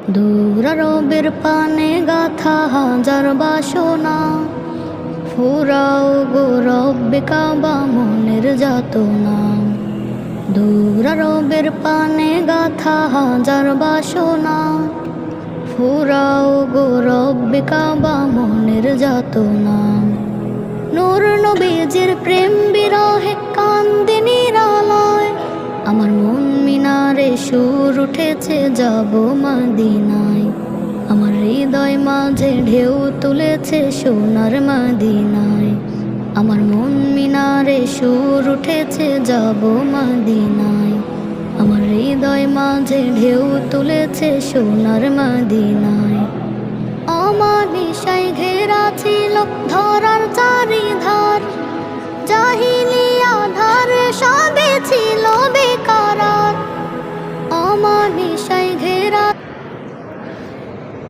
দূর আরবের পানে গাথা হাজার বাসনা, ফুরাও গো রব্বে কাবা মনের যাতনা। দূর আরবের পানে গাথা হাজার বাসনা, ফুরাও গো রব্বে কাবা মনের যাতনা। নূর নবীজির প্রেম বিরহে কান্দে নিরালায়, আমার মন মিনারে সুর উঠেছে যাব মদিনায়। আমার হৃদয় মাঝে ঢেউ তুলেছে সোনার মদিনায়। আমার মন মিনারে সুর উঠেছে যাব মদিনায়। আমার হৃদয় মাঝে ঢেউ তুলেছে সোনার মদিনায়। অমানিসায় ঘেরা ছিল ধরার চারিধার, জাহিলিয়া ধার সবে ছিল বেকার।